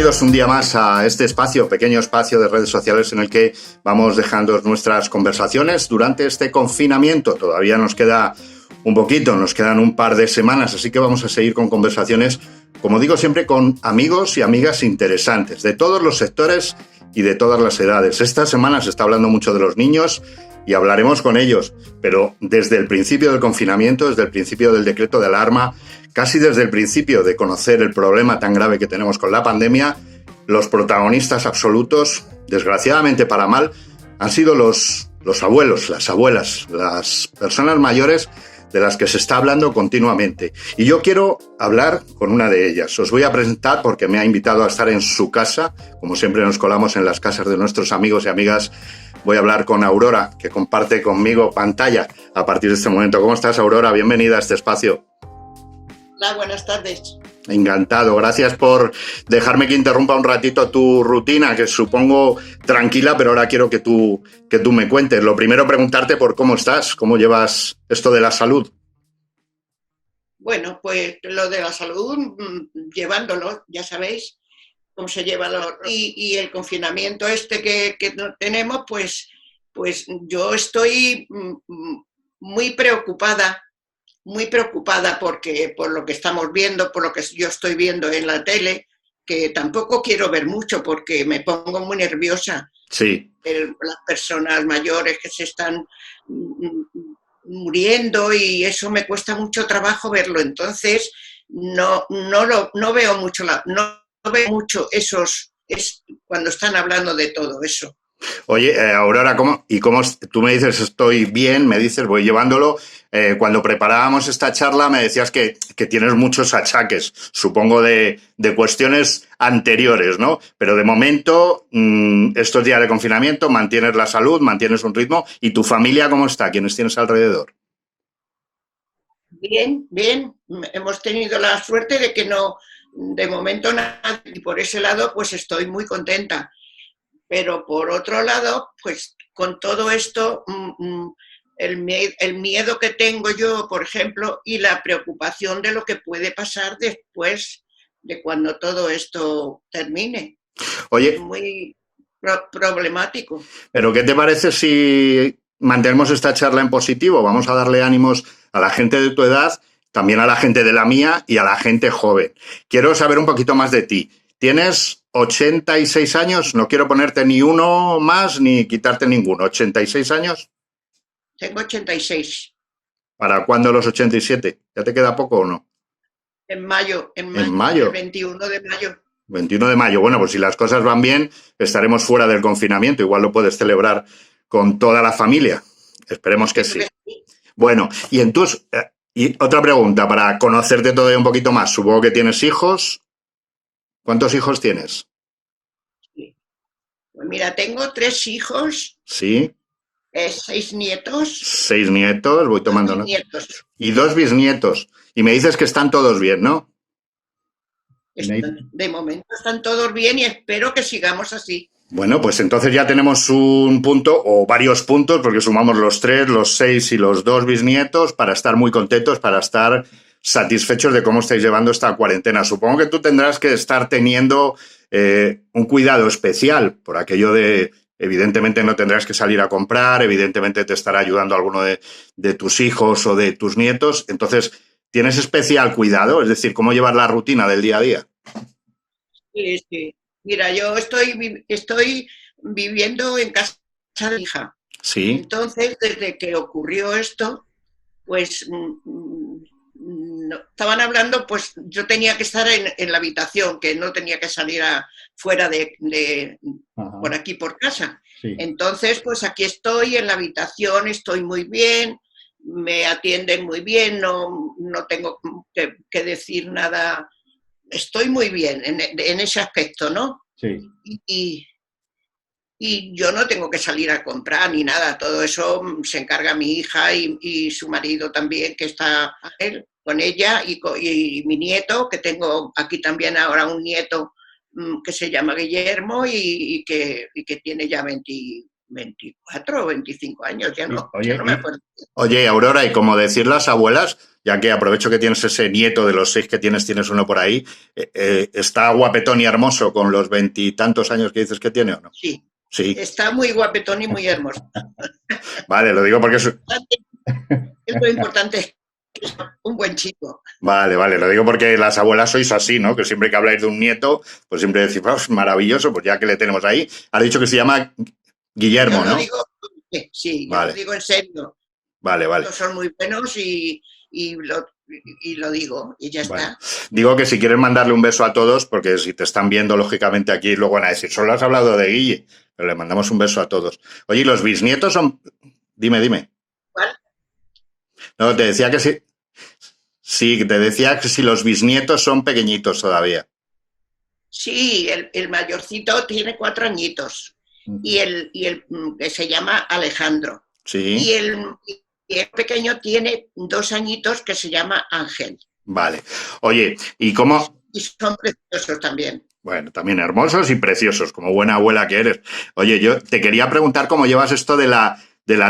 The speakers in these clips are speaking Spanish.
Bienvenidos un día más a este espacio, pequeño espacio de redes sociales en el que vamos dejando nuestras conversaciones durante este confinamiento. Todavía nos queda un poquito, nos quedan un par de semanas, así que vamos a seguir con conversaciones, como digo siempre, con amigos y amigas interesantes, de todos los sectores y de todas las edades. Esta semana se está hablando mucho de los niños y hablaremos con ellos, pero desde el principio del confinamiento, desde el principio del decreto de alarma, casi desde el principio de conocer el problema tan grave que tenemos con la pandemia, los protagonistas absolutos, desgraciadamente para mal, han sido los abuelos, las abuelas, las personas mayores de las que se está hablando continuamente. Y yo quiero hablar con una de ellas. Os voy a presentar porque me ha invitado a estar en su casa. Como siempre nos colamos en las casas de nuestros amigos y amigas. Voy a hablar con Aurora, que comparte conmigo pantalla a partir de este momento. ¿Cómo estás, Aurora? Bienvenida a este espacio. Hola, buenas tardes. Encantado. Gracias por dejarme que interrumpa un ratito tu rutina, que supongo tranquila, pero ahora quiero que tú me cuentes. Lo primero, preguntarte por cómo estás, cómo llevas esto de la salud. Bueno, pues lo de la salud, llevándolo, ya sabéis cómo se lleva y el confinamiento este que tenemos, pues yo estoy muy preocupada porque por lo que estamos viendo, por lo que yo estoy viendo en la tele, que tampoco quiero ver mucho porque me pongo muy nerviosa. Sí. Las personas mayores que se están muriendo y eso me cuesta mucho trabajo verlo. Entonces no veo mucho cuando están hablando de todo eso. Oye, Aurora, ¿cómo tú me dices estoy bien, me dices voy llevándolo? Cuando preparábamos esta charla me decías que tienes muchos achaques, supongo de cuestiones anteriores, ¿no? Pero de momento, estos días de confinamiento, mantienes la salud, mantienes un ritmo. ¿Y tu familia cómo está? ¿Quiénes tienes alrededor? Bien, bien. Hemos tenido la suerte de que no, de momento nada, y por ese lado pues estoy muy contenta. Pero por otro lado, pues con todo esto, el miedo que tengo yo, por ejemplo, y la preocupación de lo que puede pasar después de cuando todo esto termine. Oye, es muy problemático. ¿Pero qué te parece si mantenemos esta charla en positivo? Vamos a darle ánimos a la gente de tu edad, también a la gente de la mía y a la gente joven. Quiero saber un poquito más de ti. ¿Tienes 86 años? No quiero ponerte ni uno más ni quitarte ninguno. ¿86 años? Tengo 86. ¿Para cuándo los 87? ¿Ya te queda poco o no? En mayo. ¿En mayo? El 21 de mayo. 21 de mayo. Bueno, pues si las cosas van bien, estaremos fuera del confinamiento. Igual lo puedes celebrar con toda la familia. Esperemos que sí. Bueno, y entonces, y otra pregunta para conocerte todavía un poquito más. Supongo que tienes hijos. ¿Cuántos hijos tienes? Sí. Pues mira, tengo 3 hijos. Sí. 6 nietos. 6 nietos, voy tomando nota. Nietos. Y 2 bisnietos. Y me dices que están todos bien, ¿no? De momento están todos bien y espero que sigamos así. Bueno, pues entonces ya tenemos un punto o varios puntos, porque sumamos los 3, los 6 y los 2 bisnietos para estar muy contentos, para estar satisfechos de cómo estáis llevando esta cuarentena. Supongo que tú tendrás que estar teniendo un cuidado especial por aquello de, evidentemente no tendrás que salir a comprar, evidentemente te estará ayudando alguno de tus hijos o de tus nietos. Entonces, ¿tienes especial cuidado? Es decir, ¿cómo llevar la rutina del día a día? Sí, sí. Mira, yo estoy viviendo en casa de mi hija. Sí. Entonces, desde que ocurrió esto, pues estaban hablando, pues yo tenía que estar en la habitación, que no tenía que salir fuera de por aquí, por casa. Sí. Entonces, pues aquí estoy en la habitación, estoy muy bien, me atienden muy bien, no tengo que decir nada. Estoy muy bien en ese aspecto, ¿no? Sí. Y yo no tengo que salir a comprar ni nada, todo eso se encarga mi hija y su marido también, que está con ella, y mi nieto, que tengo aquí también ahora un nieto que se llama Guillermo y que tiene ya 24 o 25 años, ya no me acuerdo. Oye, Aurora, y como decir las abuelas, ya que aprovecho que tienes ese nieto de los 6 que tienes uno por ahí. ¿Está guapetón y hermoso con los 20 y tantos años que dices que tiene o no? Sí, Sí. está muy guapetón y muy hermoso. Vale, lo digo porque Lo importante es que es un buen chico. Vale, lo digo porque las abuelas sois así, ¿no? Que siempre que habláis de un nieto, pues siempre decís, oh, maravilloso, pues ya que le tenemos ahí. Has dicho que se llama Guillermo, Yo lo ¿no? digo, sí, yo Vale, lo digo en serio. vale. Todos son muy buenos y lo digo y ya Bueno, está. digo que si quieres mandarle un beso a todos, porque si te están viendo, lógicamente aquí luego van a decir, solo has hablado de Guille, pero le mandamos un beso a todos. Oye, ¿y los bisnietos son...? Dime. ¿Cuál? No, te decía que sí. Sí, te decía que si los bisnietos son pequeñitos todavía. Sí, el mayorcito tiene 4 añitos y el que se llama Alejandro. Sí. Y el pequeño tiene 2 añitos que se llama Ángel. Vale. Oye, ¿y cómo...? Y son preciosos también. Bueno, también hermosos y preciosos, como buena abuela que eres. Oye, yo te quería preguntar cómo llevas esto de la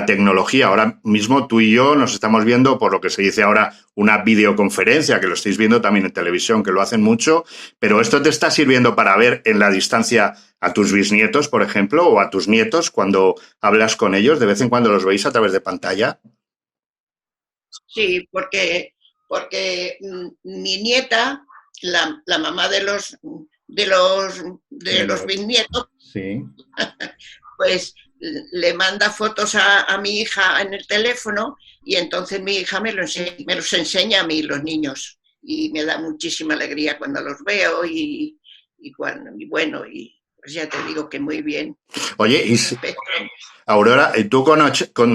tecnología. Ahora mismo tú y yo nos estamos viendo, por lo que se dice ahora, una videoconferencia, que lo estáis viendo también en televisión, que lo hacen mucho, pero ¿esto te está sirviendo para ver en la distancia a tus bisnietos, por ejemplo, o a tus nietos cuando hablas con ellos? ¿De vez en cuando los veis a través de pantalla? Sí, porque mi nieta, la mamá de los bisnietos, Sí. pues le manda fotos a mi hija en el teléfono y entonces mi hija me los enseña a mí, los niños. Y me da muchísima alegría cuando los veo y bueno, y pues ya te digo que muy bien. Oye, Aurora, tú con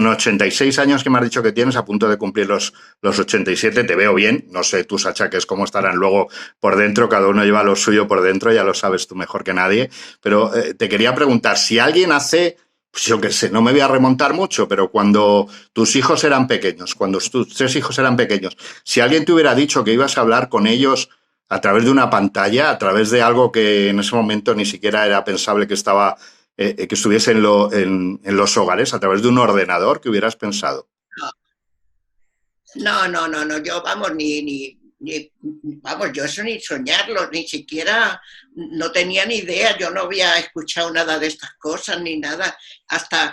86 años que me has dicho que tienes, a punto de cumplir los 87, te veo bien. No sé tus achaques cómo estarán luego por dentro, cada uno lleva lo suyo por dentro, ya lo sabes tú mejor que nadie. Pero te quería preguntar, si alguien hace, pues yo qué sé, no me voy a remontar mucho, pero cuando tus hijos eran pequeños, cuando tus 3 hijos eran pequeños, si alguien te hubiera dicho que ibas a hablar con ellos a través de una pantalla, a través de algo que en ese momento ni siquiera era pensable que estuviese en los hogares, a través de un ordenador, ¿qué hubieras pensado? No, yo vamos, vamos, yo eso ni soñarlo, ni siquiera, no tenía ni idea, yo no había escuchado nada de estas cosas, ni nada, hasta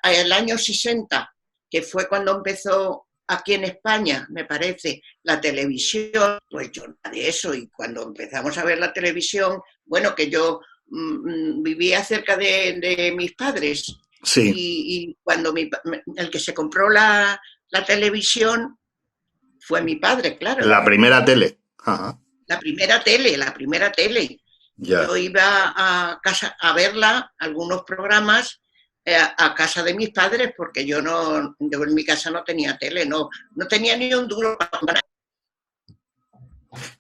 el año 60, que fue cuando empezó aquí en España, me parece, la televisión, pues yo nada de eso, y cuando empezamos a ver la televisión, bueno, que yo vivía cerca de mis padres, Sí. y cuando el que se compró la televisión fue mi padre, claro. La primera tele. Ajá. La primera tele. Ya. Yo iba a casa a verla, algunos programas, a casa de mis padres, porque yo en mi casa no tenía tele, no tenía ni un duro para...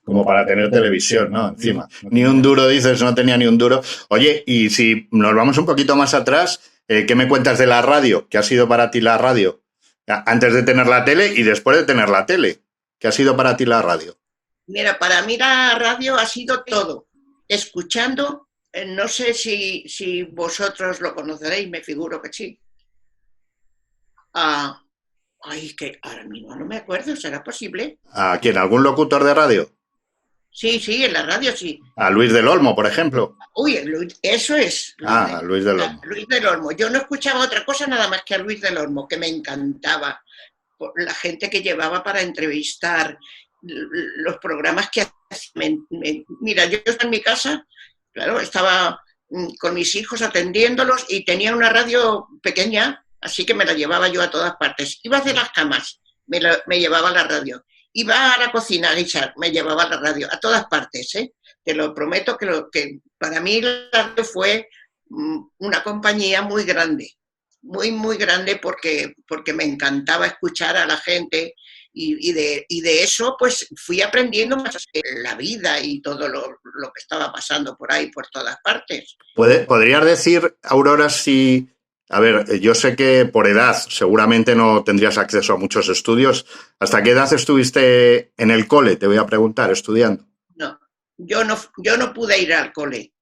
Como para tener televisión, ¿no? Encima. Ni un duro, dices, no tenía ni un duro. Oye, y si nos vamos un poquito más atrás, ¿qué me cuentas de la radio? ¿Qué ha sido para ti la radio? Antes de tener la tele y después de tener la tele. ¿Qué ha sido para ti la radio? Mira, para mí la radio ha sido todo. Escuchando, no sé si vosotros lo conoceréis, me figuro que sí. Que ahora mismo no me acuerdo, ¿será posible? ¿A quién? ¿Algún locutor de radio? Sí, en la radio sí. A Luis del Olmo, por ejemplo. Uy, eso es. Luis del Olmo. Luis del Olmo. Yo no escuchaba otra cosa nada más que a Luis del Olmo, que me encantaba. La gente que llevaba para entrevistar, los programas que hacían. Mira, yo estaba en mi casa, claro, estaba con mis hijos atendiéndolos y tenía una radio pequeña, así que me la llevaba yo a todas partes. Iba a hacer las camas, me llevaba la radio. Iba a la cocina a guisar, me llevaba la radio, a todas partes, ¿eh? Te lo prometo que para mí la radio fue una compañía muy grande, muy grande porque me encantaba escuchar a la gente y de eso pues fui aprendiendo más la vida y todo lo que estaba pasando por ahí, por todas partes. ¿Podrías decir, Aurora, si... A ver, yo sé que por edad seguramente no tendrías acceso a muchos estudios. ¿Hasta qué edad estuviste en el cole? Te voy a preguntar, estudiando. No, yo no pude ir al cole.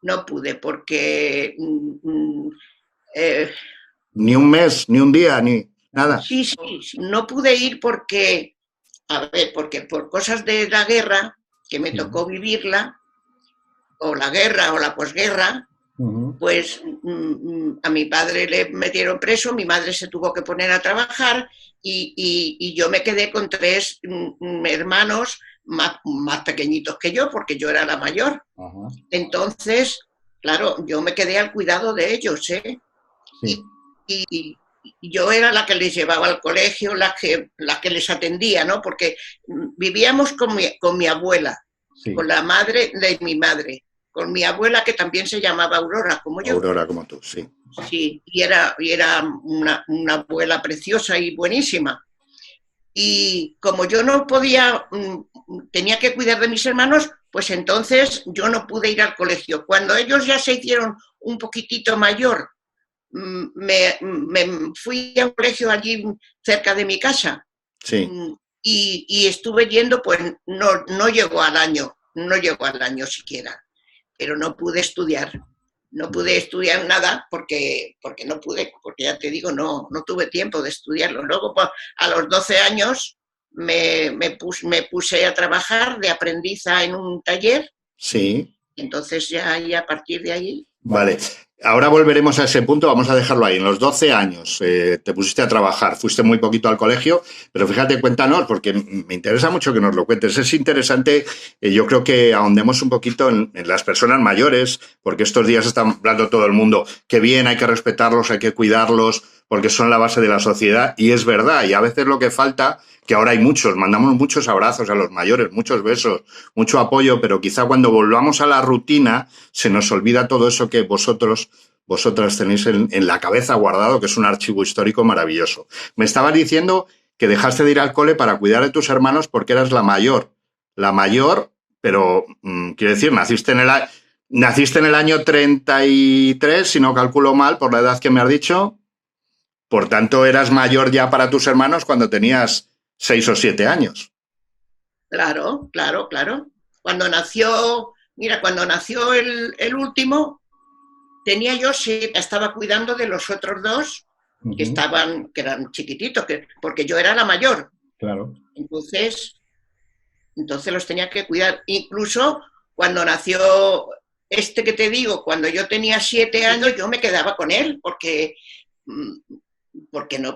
No pude porque... Ni un mes, ni un día, ni... Nada. Sí, sí, sí, no pude ir porque, a ver, porque por cosas de la guerra, que me Sí. tocó vivirla, o la guerra o la posguerra, Ujú. pues a mi padre le metieron preso, mi madre se tuvo que poner a trabajar y yo me quedé con tres hermanos más pequeñitos que yo, porque yo era la mayor. Ajá. Entonces, claro, yo me quedé al cuidado de ellos, ¿eh? Sí, Y yo era la que les llevaba al colegio, la que les atendía, ¿no? Porque vivíamos con mi abuela, con sí. la madre de mi madre, con mi abuela que también se llamaba Aurora, como yo. Aurora como tú, sí. Sí, y era una abuela preciosa y buenísima. Y como yo no podía, tenía que cuidar de mis hermanos, pues entonces yo no pude ir al colegio. Cuando ellos ya se hicieron un poquitito mayor, me fui a un colegio allí cerca de mi casa, Sí. y estuve yendo, pues no llegó al año, no llegó al año siquiera, pero no pude estudiar. No pude estudiar nada porque no pude, porque ya te digo, no tuve tiempo de estudiarlo. Luego, pues, a los 12 años, me puse a trabajar de aprendiza en un taller, Sí. entonces ya y a partir de ahí. Vale, ahora volveremos a ese punto, vamos a dejarlo ahí. En los 12 años te pusiste a trabajar, fuiste muy poquito al colegio, pero fíjate, cuéntanos, porque me interesa mucho que nos lo cuentes. Es interesante, yo creo que ahondemos un poquito en las personas mayores, porque estos días está hablando todo el mundo que bien, hay que respetarlos, hay que cuidarlos, porque son la base de la sociedad, y es verdad, y a veces lo que falta, que ahora hay muchos, mandamos muchos abrazos a los mayores, muchos besos, mucho apoyo, pero quizá cuando volvamos a la rutina se nos olvida todo eso que vosotras tenéis en la cabeza guardado, que es un archivo histórico maravilloso. Me estabas diciendo que dejaste de ir al cole para cuidar de tus hermanos porque eras la mayor, pero quiero decir, naciste en el año 33, si no calculo mal, por la edad que me has dicho, por tanto eras mayor ya para tus hermanos cuando tenías 6 o 7 años. Claro, claro, claro. Cuando nació el último, tenía yo 7, estaba cuidando de los otros dos Uh-huh. que eran chiquititos, porque yo era la mayor. Claro. Entonces, los tenía que cuidar. Incluso cuando nació este que te digo, cuando yo tenía 7 años, yo me quedaba con él, porque no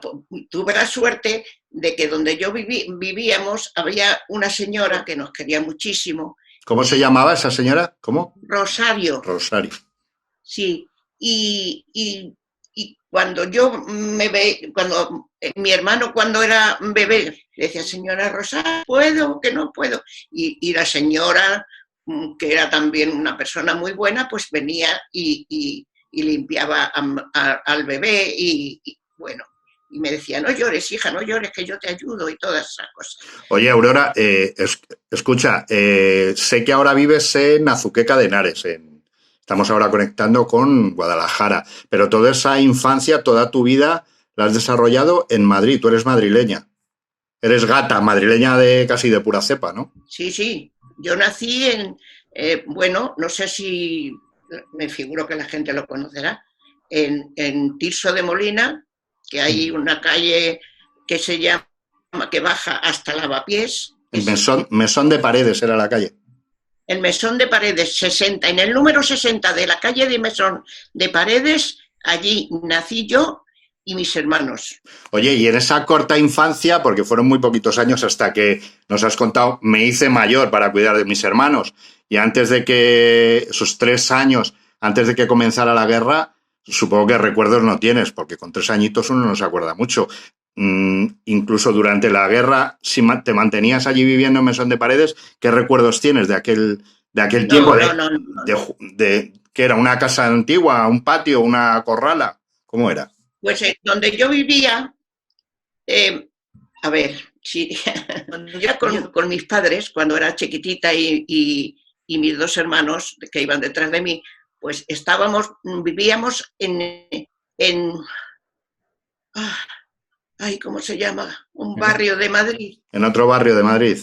tuve la suerte de que donde vivíamos había una señora que nos quería muchísimo, ¿Cómo se llamaba esa señora? ¿Cómo? Rosario, Rosario. sí, y cuando yo cuando mi hermano cuando era bebé decía, señora Rosario, ¿puedo? Que no puedo. Y la señora, que era también una persona muy buena, pues venía y limpiaba al bebé y bueno, y me decía, no llores, hija, no llores, que yo te ayudo y todas esas cosas. Oye, Aurora, escucha, sé que ahora vives en Azuqueca de Henares, estamos ahora conectando con Guadalajara, pero toda esa infancia, toda tu vida la has desarrollado en Madrid, tú eres madrileña, eres gata, madrileña de casi de pura cepa, ¿no? Sí, sí, yo nací bueno, no sé si, me figuro que la gente lo conocerá, en Tirso de Molina, que hay una calle que se llama, que baja hasta Lavapiés, El Mesón de Paredes era la calle. el Mesón de Paredes 60, en el número 60 de la calle de Mesón de Paredes, allí nací yo y mis hermanos. Oye, y en esa corta infancia, porque fueron muy poquitos años hasta que nos has contado, me hice mayor para cuidar de mis hermanos. Y antes de que, esos 3 años, antes de que comenzara la guerra, supongo que recuerdos no tienes, porque con 3 añitos uno no se acuerda mucho. Incluso durante la guerra, si te mantenías allí viviendo en Mesón de Paredes, ¿qué recuerdos tienes de aquel tiempo? No, no, no, no. ¿Qué era? ¿Una casa antigua, un patio, una corrala? ¿Cómo era? Pues donde yo vivía, eh, a ver, sí, yo con mis padres, cuando era chiquitita y mis dos hermanos que iban detrás de mí, pues vivíamos en ay, ¿cómo se llama? Un barrio de Madrid. En otro barrio de Madrid.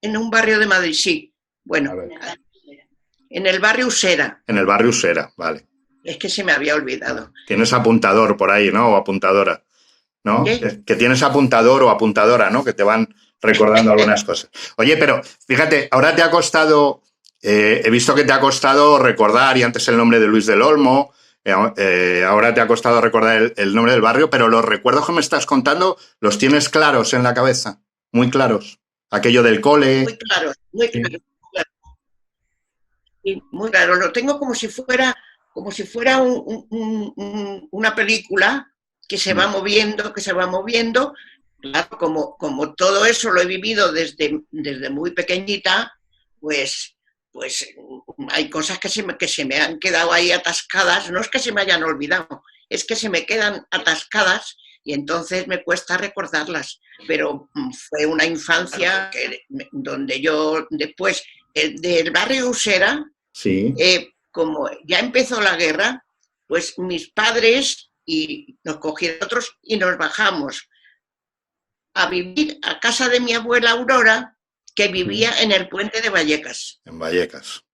En un barrio de Madrid, sí. A Bueno, ver. en el barrio Usera. En el barrio Usera, vale. Es que se me había olvidado. Tienes apuntador por ahí, ¿no? O apuntadora. ¿no? ¿Qué? Que tienes apuntador o apuntadora, ¿no? Que te van recordando algunas cosas. Oye, pero fíjate, ahora te ha costado, he visto que te ha costado recordar, y antes el nombre de Luis del Olmo, ahora te ha costado recordar el nombre del barrio, pero los recuerdos que me estás contando los tienes claros en la cabeza, muy claros. Aquello del cole. Muy claro, muy Sí. claro. Sí, muy claro, lo tengo como si fuera una película que se va moviendo, que se va moviendo. Claro, como todo eso lo he vivido desde muy pequeñita, pues, pues hay cosas que se me han quedado ahí atascadas. No es que se me hayan olvidado, es que se me quedan atascadas y entonces me cuesta recordarlas. Pero fue una infancia donde yo después, del barrio Usera, Sí. como ya empezó la guerra, pues mis padres y nos cogieron otros y nos bajamos a vivir a casa de mi abuela Aurora, que vivía en el puente de Vallecas. En Vallecas.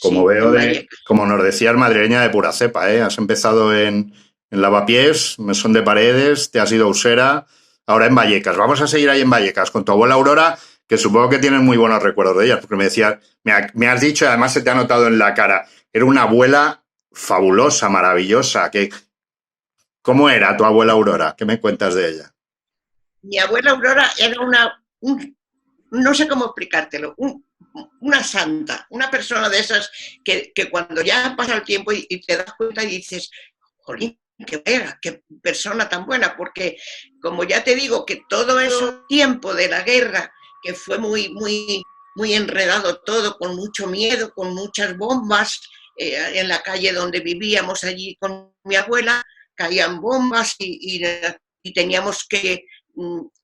Como Sí, veo en Vallecas. como nos decías, madrileña de pura cepa, ¿eh? Has empezado en Lavapiés, Mesón de Paredes, te has ido a Usera, ahora en Vallecas. Vamos a seguir ahí en Vallecas con tu abuela Aurora, que supongo que tienes muy buenos recuerdos de ella, porque me decías, me has dicho, y además se te ha notado en la cara, era una abuela fabulosa, maravillosa. ¿Cómo era tu abuela Aurora? ¿Qué me cuentas de ella? Mi abuela Aurora era no sé cómo explicártelo, una santa, una persona de esas que cuando ya pasa el tiempo y te das cuenta y dices, jolín, qué persona tan buena, porque como ya te digo que todo ese tiempo de la guerra, que fue muy enredado todo, con mucho miedo, con muchas bombas, en la calle donde vivíamos allí con mi abuela, caían bombas y teníamos que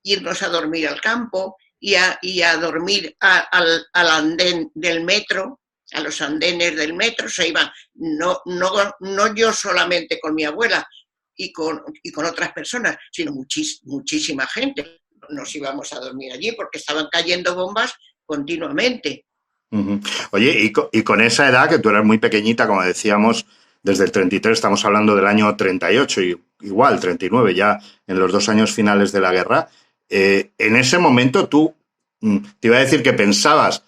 irnos a dormir al campo y a dormir al andén del metro, a los andenes del metro, se iban, no yo solamente con mi abuela y con otras personas, sino muchísima gente. Nos íbamos a dormir allí porque estaban cayendo bombas continuamente. Ujú. Oye, y con esa edad, que tú eras muy pequeñita, como decíamos, desde el 33, estamos hablando del año 38, y igual 39, ya en los 2 años finales de la guerra, en ese momento tú, te iba a decir que pensabas,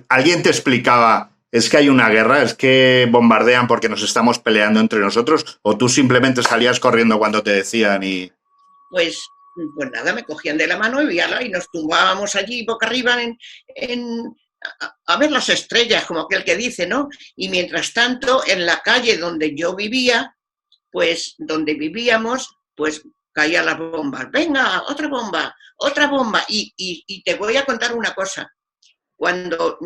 alguien te explicaba, es que hay una guerra, es que bombardean porque nos estamos peleando entre nosotros, o tú simplemente salías corriendo cuando te decían y... Pues, pues nada, me cogían de la mano y nos tumbábamos allí boca arriba a ver las estrellas, como aquel que dice, ¿no? Y mientras tanto, en la calle donde yo vivía, pues donde vivíamos, pues caían las bombas. Venga, otra bomba. Y te voy a contar una cosa. Cuando,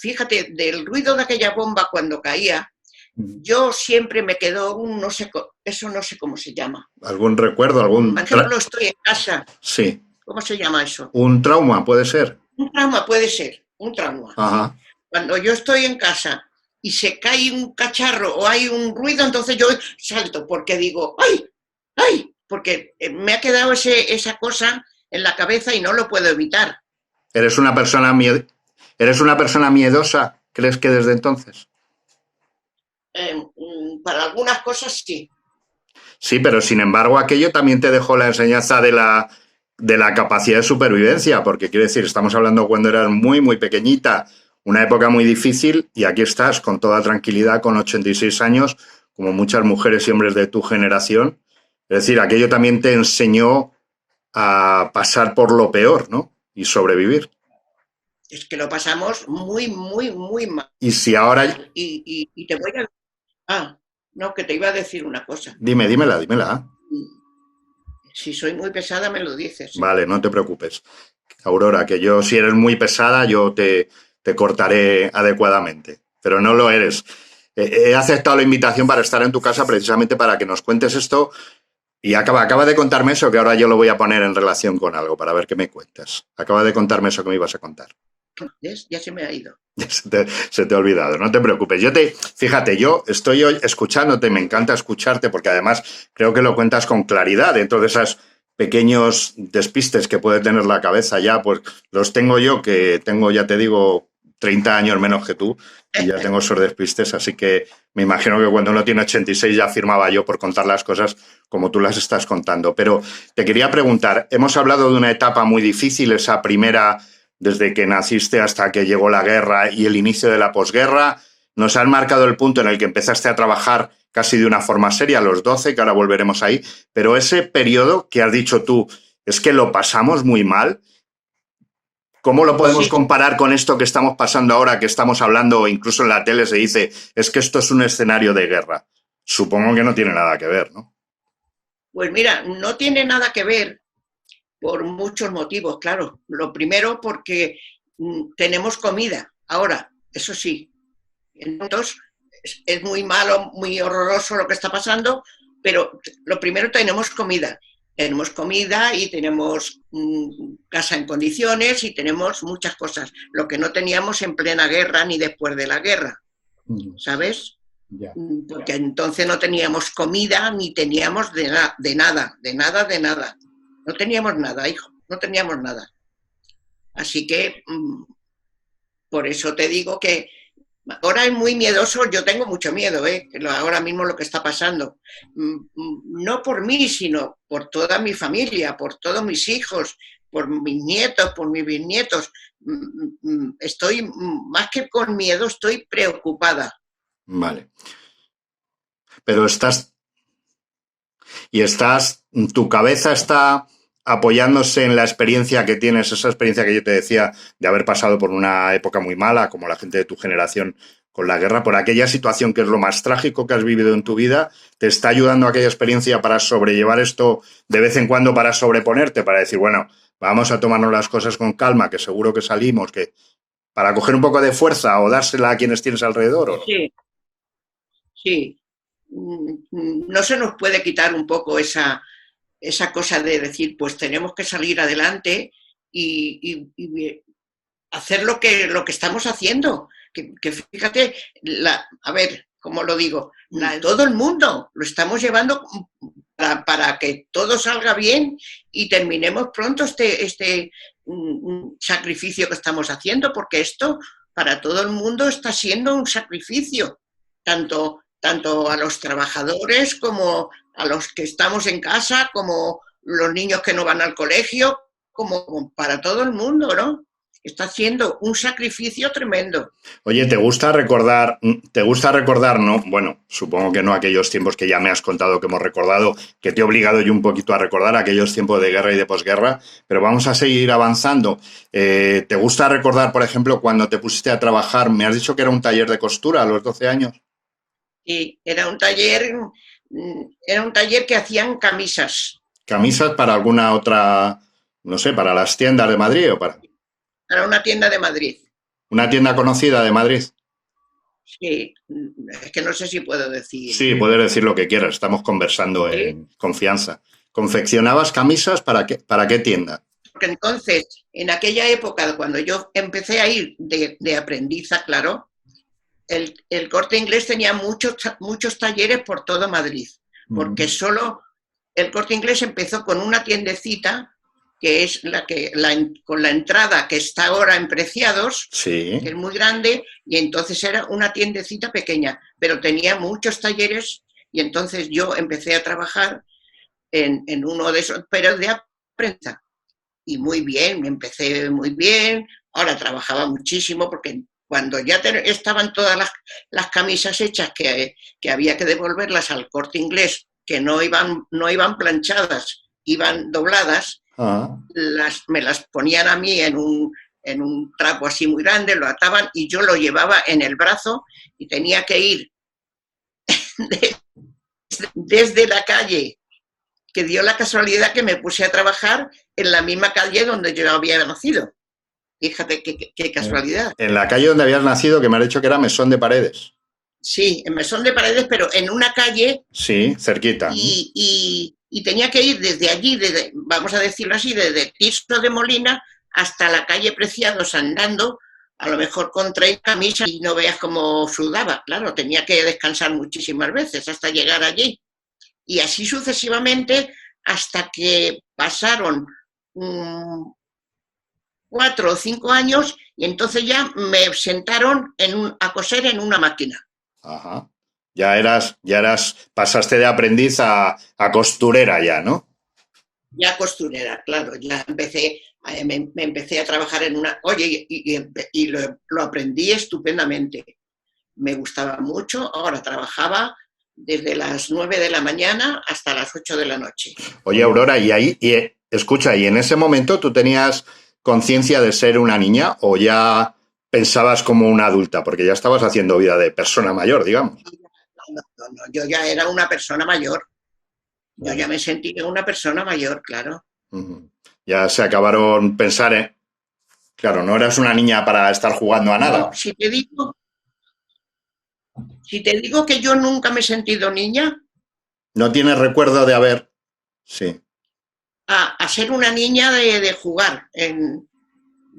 fíjate, del ruido de aquella bomba cuando caía, yo siempre me quedó no sé, eso no sé cómo se llama. ¿Algún recuerdo? Por ejemplo, estoy en casa. Sí. ¿Cómo se llama eso? ¿Un trauma puede ser? Un trauma puede ser, un trauma. Ajá. Cuando yo estoy en casa y se cae un cacharro o hay un ruido, entonces yo salto porque digo, ¡ay! ¡Ay! Porque me ha quedado esa cosa en la cabeza y no lo puedo evitar. ¿Eres una persona ¿Eres una persona miedosa? ¿Crees que desde entonces? Para algunas cosas sí. Sí, pero sin embargo aquello también te dejó la enseñanza de la capacidad de supervivencia, porque quiero decir, estamos hablando cuando eras muy, muy pequeñita, una época muy difícil, y aquí estás con toda tranquilidad, con 86 años, como muchas mujeres y hombres de tu generación. Es decir, aquello también te enseñó a pasar por lo peor, ¿no? Y sobrevivir. Es que lo pasamos muy mal. Y si ahora... Y te voy a... Ah, no, que te iba a decir una cosa. Dímela. Si soy muy pesada, me lo dices. Vale, no te preocupes. Aurora, que yo si eres muy pesada, yo te cortaré adecuadamente, pero no lo eres. He aceptado la invitación para estar en tu casa precisamente para que nos cuentes esto y acaba de contarme eso, que ahora yo lo voy a poner en relación con algo para ver qué me cuentas. Acaba de contarme eso que me ibas a contar. ¿Ves? Ya se me ha ido. Se te ha olvidado, no te preocupes. Fíjate, yo estoy hoy escuchándote, me encanta escucharte porque además creo que lo cuentas con claridad. Dentro de esos pequeños despistes que puede tener la cabeza ya, pues los tengo yo, que tengo, ya te digo, 30 años menos que tú y ya tengo esos despistes, así que me imagino que cuando uno tiene 86 ya firmaba yo por contar las cosas como tú las estás contando. Pero te quería preguntar, hemos hablado de una etapa muy difícil, esa primera desde que naciste hasta que llegó la guerra y el inicio de la posguerra. Nos han marcado el punto en el que empezaste a trabajar casi de una forma seria a los 12, que ahora volveremos ahí, pero ese periodo que has dicho tú, es que lo pasamos muy mal. ¿Cómo lo podemos comparar con esto que estamos pasando ahora, que estamos hablando, incluso en la tele se dice, es que esto es un escenario de guerra? Supongo que no tiene nada que ver, ¿no? Pues mira, no tiene nada que ver por muchos motivos, claro. Lo primero porque tenemos comida. Ahora, eso sí, entonces es muy malo, muy horroroso lo que está pasando, pero lo primero tenemos comida. Tenemos comida y tenemos casa en condiciones y tenemos muchas cosas, lo que no teníamos en plena guerra ni después de la guerra, ¿sabes? Yeah. Porque entonces no teníamos comida ni teníamos de nada. No teníamos nada, hijo, no teníamos nada. Así que por eso te digo que ahora es muy miedoso, yo tengo mucho miedo, ahora mismo lo que está pasando. No por mí, sino por toda mi familia, por todos mis hijos, por mis nietos, por mis bisnietos. Estoy, más que con miedo, estoy preocupada. Vale. Pero tu cabeza está apoyándose en la experiencia que tienes, esa experiencia que yo te decía de haber pasado por una época muy mala, como la gente de tu generación con la guerra, por aquella situación que es lo más trágico que has vivido en tu vida, ¿te está ayudando aquella experiencia para sobrellevar esto de vez en cuando, para sobreponerte, para decir, bueno, vamos a tomarnos las cosas con calma, que seguro que salimos, que para coger un poco de fuerza o dársela a quienes tienes alrededor? ¿O no? Sí. No se nos puede quitar un poco esa cosa de decir, pues tenemos que salir adelante y hacer lo que estamos haciendo. Que fíjate, a ver, ¿cómo lo digo? Todo el mundo lo estamos llevando para que todo salga bien y terminemos pronto este sacrificio que estamos haciendo, porque esto para todo el mundo está siendo un sacrificio, tanto a los trabajadores como a los que estamos en casa, como los niños que no van al colegio, como para todo el mundo, ¿no? Está haciendo un sacrificio tremendo. Oye, ¿te gusta recordar, no? Bueno, supongo que no aquellos tiempos que ya me has contado que hemos recordado, que te he obligado yo un poquito a recordar aquellos tiempos de guerra y de posguerra, pero vamos a seguir avanzando. ¿Te gusta recordar, por ejemplo, cuando te pusiste a trabajar, me has dicho que era un taller de costura a los 12 años? Sí, era un taller que hacían camisas. ¿Camisas para alguna otra, no sé, para las tiendas de Madrid o para...? Para una tienda de Madrid. ¿Una tienda conocida de Madrid? Sí, es que no sé si puedo decir. Sí, puedes decir lo que quieras, estamos conversando en confianza. ¿Confeccionabas camisas para qué tienda? Porque entonces, en aquella época, cuando yo empecé a ir de aprendiza, claro, el Corte Inglés tenía muchos talleres por todo Madrid, porque solo el Corte Inglés empezó con una tiendecita que es con la entrada que está ahora en Preciados, sí, que es muy grande, y entonces era una tiendecita pequeña, pero tenía muchos talleres, y entonces yo empecé a trabajar en uno de esos, pero de prensa. Y muy bien, empecé muy bien, ahora trabajaba muchísimo, porque cuando ya estaban todas las camisas hechas que había que devolverlas al Corte Inglés, que no iban planchadas, iban dobladas, me las ponían a mí en un trapo así muy grande, lo ataban y yo lo llevaba en el brazo y tenía que ir desde la calle, que dio la casualidad que me puse a trabajar en la misma calle donde yo había nacido. Fíjate qué casualidad. En la calle donde habías nacido, que me has dicho que era Mesón de Paredes. Sí, en Mesón de Paredes, pero en una calle. Sí, cerquita. Y tenía que ir desde allí, vamos a decirlo así, desde Tirso de Molina hasta la calle Preciados andando, a lo mejor con 30 camisas, y no veas cómo sudaba. Claro, tenía que descansar muchísimas veces hasta llegar allí. Y así sucesivamente hasta que pasaron 4 o 5 años y entonces ya me sentaron a coser en una máquina. Ajá. Pasaste de aprendiz a costurera ya, ¿no? Ya costurera, claro, ya empecé, me empecé a trabajar en una... Oye, y lo aprendí estupendamente. Me gustaba mucho, ahora trabajaba desde las 9 de la mañana hasta las 8 de la noche. Oye, Aurora, escucha, ¿y en ese momento tú tenías conciencia de ser una niña o ya pensabas como una adulta? Porque ya estabas haciendo vida de persona mayor, digamos. No, yo ya era una persona mayor. Yo ya me sentía una persona mayor, claro. Ya se acabaron pensar en... Claro, no eras una niña para estar jugando a nada. No, si te digo que yo nunca me he sentido niña, ¿No tienes recuerdo de haber...? Sí. a ser una niña de jugar,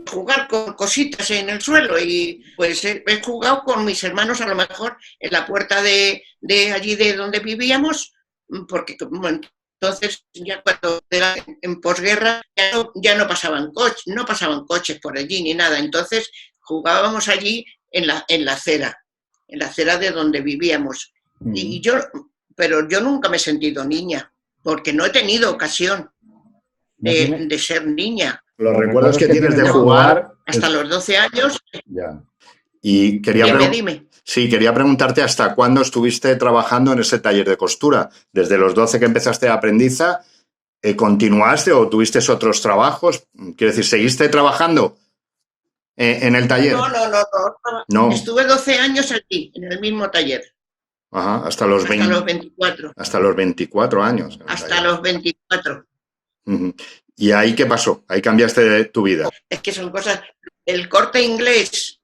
jugar con cositas en el suelo y pues he jugado con mis hermanos a lo mejor en la puerta de allí de donde vivíamos, porque bueno, entonces ya cuando en posguerra ya no pasaban coches por allí ni nada, entonces jugábamos allí en la acera de donde vivíamos. Y pero yo nunca me he sentido niña, porque no he tenido ocasión de ser niña. Los recuerdos que tienes de jugar... Hasta los 12 años. Ya. Y dime. Sí, quería preguntarte hasta cuándo estuviste trabajando en ese taller de costura. ¿Desde los 12 que empezaste de aprendiza, continuaste o tuviste otros trabajos? Quiero decir, ¿seguiste trabajando en el taller? No. Estuve 12 años aquí, en el mismo taller. Ajá, hasta los 24. Hasta los 24 años. Hasta los 24. ¿Y ahí qué pasó? Ahí cambiaste tu vida. Es que son cosas... El Corte Inglés,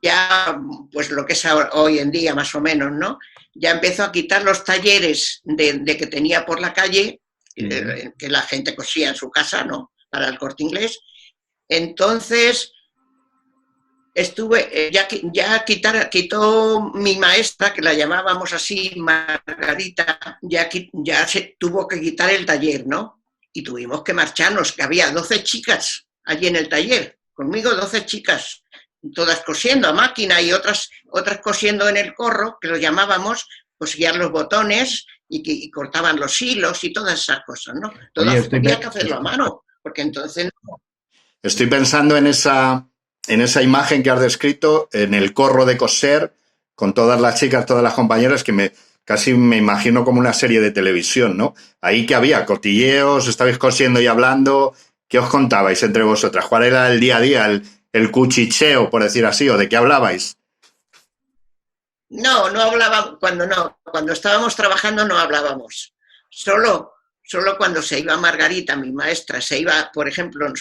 ya, pues lo que es hoy en día más o menos, ¿no? Ya empezó a quitar los talleres de que tenía por la calle, que la gente cosía en su casa, ¿no? Para el Corte Inglés. Entonces, quitó mi maestra, que la llamábamos así, Margarita, ya se tuvo que quitar el taller, ¿no? Y tuvimos que marcharnos, que había 12 chicas allí en el taller, conmigo 12 chicas, todas cosiendo a máquina y otras cosiendo en el corro, que lo llamábamos, cosían los botones y cortaban los hilos y todas esas cosas, ¿no? Todo había que hacerlo a mano, porque entonces... Estoy pensando en esa imagen que has descrito, en el corro de coser, con todas las chicas, todas las compañeras, que casi me imagino como una serie de televisión, ¿no? Ahí que había cotilleos, estabais cosiendo y hablando. ¿Qué os contabais entre vosotras? ¿Cuál era el día a día, el cuchicheo, por decir así, o de qué hablabais? No hablábamos, cuando estábamos trabajando no hablábamos. Solo cuando se iba Margarita, mi maestra, se iba, por ejemplo,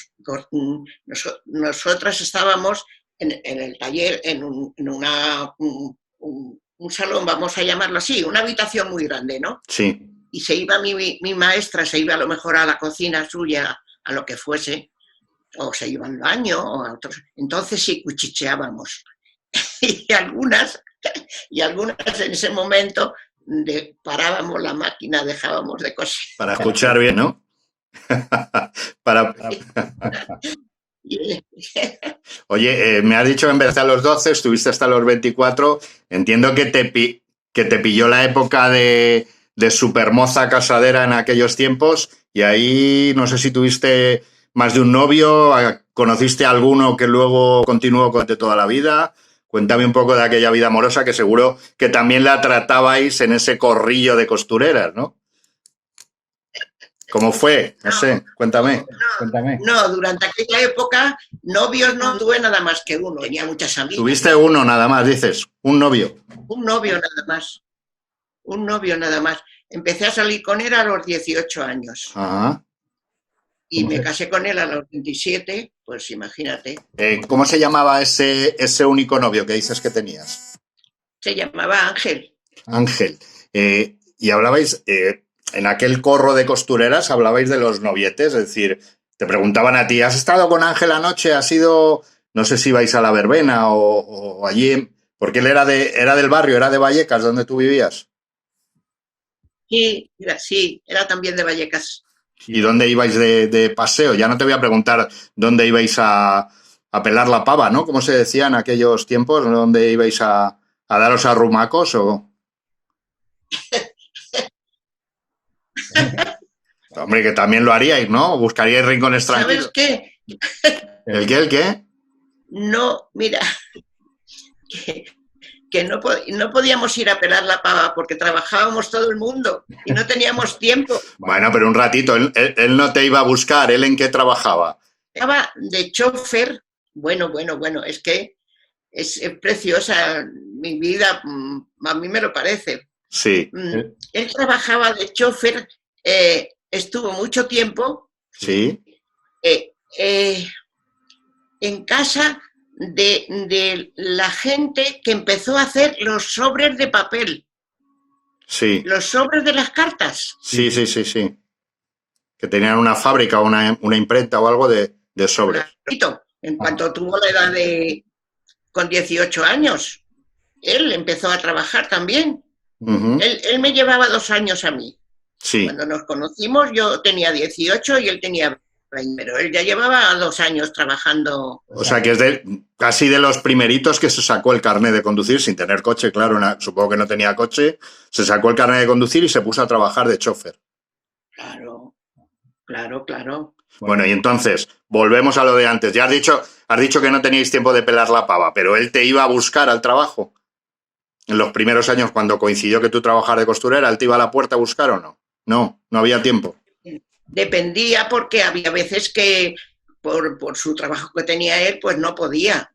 nosotras estábamos en el taller, en un salón, vamos a llamarlo así, una habitación muy grande, ¿no? Sí. Y se iba mi maestra, se iba a lo mejor a la cocina suya, a lo que fuese, o se iba al baño, o a otros. Entonces sí cuchicheábamos. y algunas en ese momento parábamos la máquina, dejábamos de coser. Para escuchar bien, ¿no? Oye, me has dicho que empezaste a los 12, estuviste hasta los 24. Entiendo que te pilló la época de supermoza casadera en aquellos tiempos y ahí no sé si tuviste más de un novio, conociste a alguno que luego continuó con toda la vida. Cuéntame un poco de aquella vida amorosa que seguro que también la tratabais en ese corrillo de costureras, ¿no? ¿Cómo fue? No sé, cuéntame. No, durante aquella época novios no tuve nada más que uno, tenía muchas amigas. ¿Tuviste uno nada más, dices? ¿Un novio? Un novio nada más. Empecé a salir con él a los 18 años. Ajá. Y me casé con él a los 27, pues imagínate. ¿Cómo se llamaba ese único novio que dices que tenías? Se llamaba Ángel. Ángel. Y hablabais, en aquel corro de costureras, hablabais de los novietes, es decir, te preguntaban a ti, ¿has estado con Ángel anoche? ¿Has ido, no sé si vais a la verbena o allí? Porque él era del barrio, era de Vallecas, donde tú vivías. Sí, era también de Vallecas. ¿Y dónde ibais de paseo? Ya no te voy a preguntar dónde ibais a pelar la pava, ¿no? Como se decía en aquellos tiempos, ¿dónde ibais a daros arrumacos o...? Hombre, que también lo haríais, ¿no? Buscaríais rincones tranquilos. ¿Sabes qué? ¿El qué? ¿El qué? No, mira, que, que no podíamos ir a pelar la pava porque trabajábamos todo el mundo y no teníamos tiempo. Bueno, pero un ratito, él no te iba a buscar, ¿él en qué trabajaba? Estaba de chofer, bueno, es que es preciosa mi vida, a mí me lo parece. Sí, Él trabajaba de chofer, estuvo mucho tiempo sí, eh, eh, en casa de la gente que empezó a hacer los sobres de papel, sí, los sobres de las cartas. sí. Que tenían una fábrica o una imprenta o algo de sobres. En cuanto tuvo la edad con 18 años, él empezó a trabajar también. Él me llevaba 2 años a mí. Sí. Cuando nos conocimos yo tenía 18 y él tenía 20, pero él ya llevaba 2 años trabajando. O sea que es casi de los primeritos que se sacó el carnet de conducir sin tener coche, claro, supongo que no tenía coche, se sacó el carnet de conducir y se puso a trabajar de chofer. Claro. Bueno, y entonces, volvemos a lo de antes. Ya has dicho que no teníais tiempo de pelar la pava, pero él te iba a buscar al trabajo. En los primeros años, cuando coincidió que tú trabajabas de costurera, ¿él te iba a la puerta a buscar o no? No había tiempo. Dependía porque había veces que por su trabajo que tenía él, pues no podía.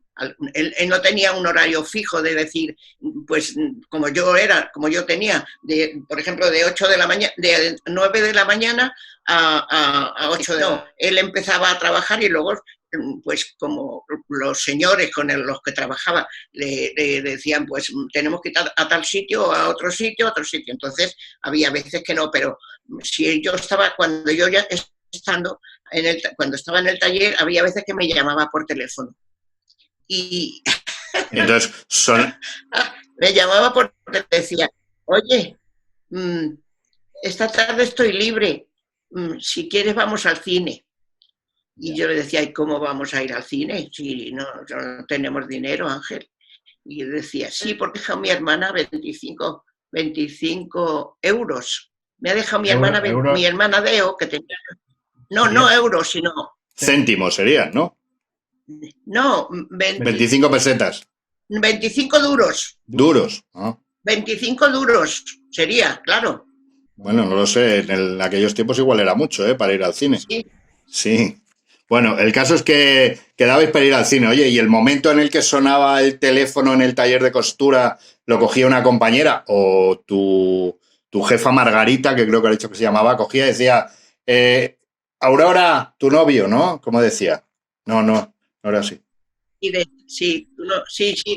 Él no tenía un horario fijo de decir, pues como yo tenía, por ejemplo, de 8 de la mañana, de 9 de la mañana a 8 de la mañana. Él empezaba a trabajar y luego, pues como los señores con los que trabajaba le decían, pues tenemos que ir a tal sitio, a otro sitio. Entonces había veces que no, pero si yo estaba, cuando yo ya cuando estaba en el taller, había veces que me llamaba por teléfono. Y entonces me llamaba porque decía, oye, esta tarde estoy libre, si quieres vamos al cine. Y yo le decía, ¿y cómo vamos a ir al cine si no tenemos dinero, Ángel? Y él decía, sí, porque ha dejado mi hermana 25 euros. Me ha dejado mi hermana Deo, que tenía... No euros, sino... Céntimos serían, ¿no? No, 25 pesetas. 25 duros. Duros. ¿No? 25 duros sería, claro. Bueno, no lo sé, en aquellos tiempos igual era mucho, para ir al cine. Sí. Bueno, el caso es que quedabais para ir al cine. Oye, ¿y el momento en el que sonaba el teléfono en el taller de costura lo cogía una compañera o tu jefa Margarita, que creo que ha dicho que se llamaba, cogía y decía, Aurora, tu novio, ¿no? ¿Cómo decía? No, ahora sí. Sí,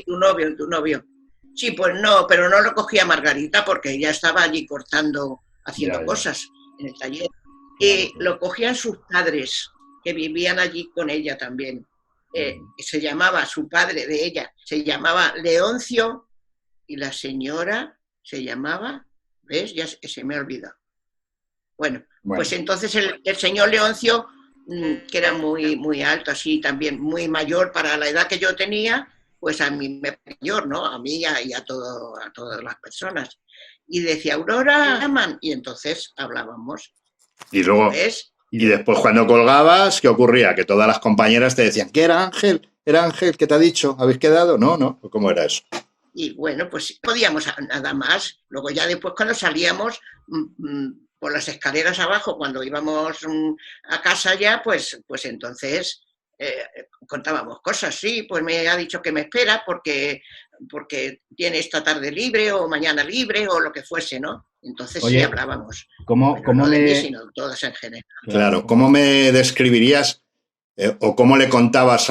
tu novio. Sí, pues no, pero no lo cogía Margarita porque ella estaba allí cortando, haciendo cosas en el taller. Y lo cogían sus padres, que vivían allí con ella también. Se llamaba, su padre de ella, se llamaba Leoncio y la señora se llamaba, ¿ves? Ya se me olvida. Bueno, pues entonces el señor Leoncio, que era muy alto, así también muy mayor para la edad que yo tenía, pues a mí me mayor, ¿no? A mí y a todas las personas. Y decía, Aurora, llaman. Y entonces hablábamos. Y luego, ¿ves? Y después cuando colgabas, ¿qué ocurría? Que todas las compañeras te decían, ¿qué era Ángel? ¿Era Ángel? ¿Qué te ha dicho? ¿Habéis quedado? No. ¿Cómo era eso? Y bueno, pues podíamos nada más. Luego ya después cuando salíamos por las escaleras abajo, cuando íbamos a casa ya, pues entonces contábamos cosas. Sí, pues me ha dicho que me espera porque tiene esta tarde libre o mañana libre o lo que fuese, ¿no? Entonces sí hablábamos. ¿Cómo no le... de mí, sino todas en general. Claro, ¿cómo me describirías o cómo le contabas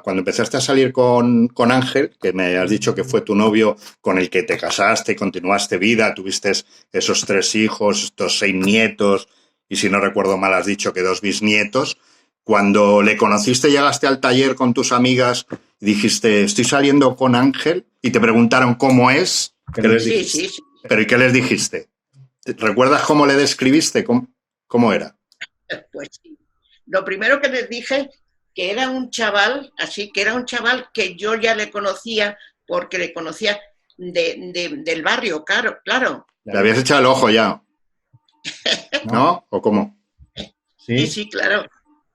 cuando empezaste a salir con Ángel, que me has dicho que fue tu novio con el que te casaste, continuaste vida, tuviste esos 3 hijos, estos 6 nietos y si no recuerdo mal has dicho que 2 bisnietos? Cuando le conociste, llegaste al taller con tus amigas y dijiste, estoy saliendo con Ángel y te preguntaron cómo es. ¿Qué les dijiste? Sí. ¿Pero y qué les dijiste? ¿Recuerdas cómo le describiste? ¿Cómo era? Pues sí. Lo primero que les dije que era un chaval, así que era un chaval que yo ya le conocía porque le conocía del barrio, claro, claro. Le habías echado el ojo ya, ¿no? ¿O cómo? Sí, Sí. sí, claro.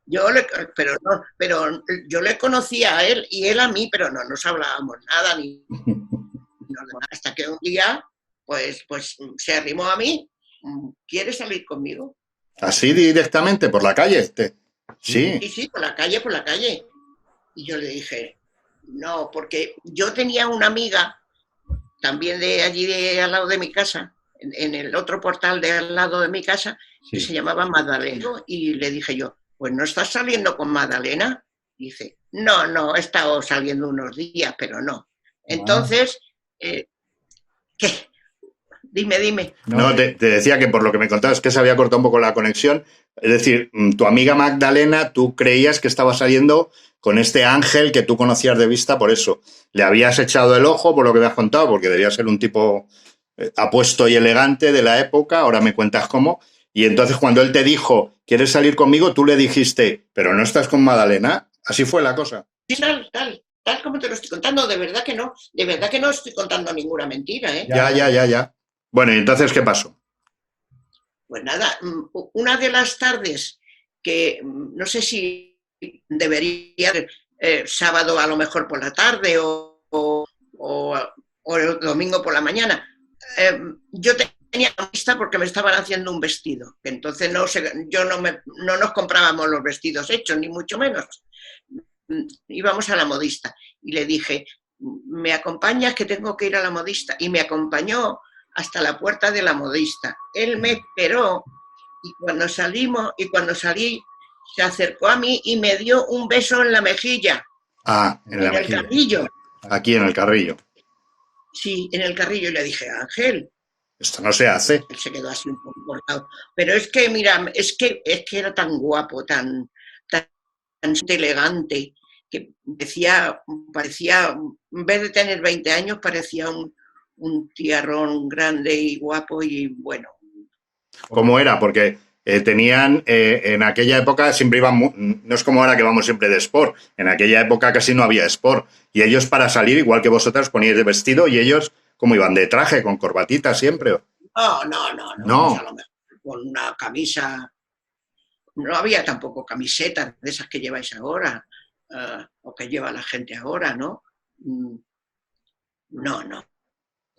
Yo le, pero no, pero yo le conocía a él y él a mí, pero no nos hablábamos nada ni nada, hasta que un día, pues se arrimó a mí. ¿Quieres salir conmigo? Así directamente, por la calle. Sí. Sí, sí, por la calle, por la calle. Y yo le dije, no, porque yo tenía una amiga también de allí de al lado de mi casa, en el otro portal de al lado de mi casa, que se llamaba Magdalena. Y le dije yo, pues no estás saliendo con Magdalena. Dice, no, no, he estado saliendo unos días, pero no. Entonces, ¿qué? Dime, dime. No, te decía que por lo que me contabas que se había cortado un poco la conexión. Es decir, tu amiga Magdalena, tú creías que estaba saliendo con este Ángel que tú conocías de vista, por eso. Le habías echado el ojo por lo que me has contado, porque debía ser un tipo apuesto y elegante de la época, ahora me cuentas cómo. Y entonces cuando él te dijo, ¿quieres salir conmigo? Tú le dijiste, pero no estás con Magdalena. Así fue la cosa. Sí, tal como te lo estoy contando, de verdad que no estoy contando ninguna mentira, ¿eh? Ya. Bueno, ¿y entonces qué pasó? Pues nada, una de las tardes que no sé si debería sábado a lo mejor por la tarde o el domingo por la mañana, yo tenía lista porque me estaban haciendo un vestido, que entonces no nos comprábamos los vestidos hechos, ni mucho menos. Íbamos a la modista y le dije, ¿me acompañas que tengo que ir a la modista? Y me acompañó hasta la puerta de la modista. Él me esperó y cuando salí, se acercó a mí y me dio un beso en la mejilla. Ah, en la el mejilla. Carrillo. Aquí en el Carrillo. Sí, en el Carrillo. Y le dije, Ángel. Esto no se hace. Él se quedó así un poco cortado. Pero es que, mira, es que era tan guapo, tan elegante, que parecía, en vez de tener 20 años, parecía un tiarrón grande y guapo y bueno. ¿Cómo era? Porque tenían, en aquella época siempre iban, no es como ahora que vamos siempre de sport, en aquella época casi no había sport. Y ellos para salir, igual que vosotras, poníais de vestido y ellos, ¿cómo iban? ¿De traje, con corbatita siempre? No. Pues a lo mejor con una camisa. No había tampoco camisetas de esas que lleváis ahora, o que lleva la gente ahora, ¿no? No.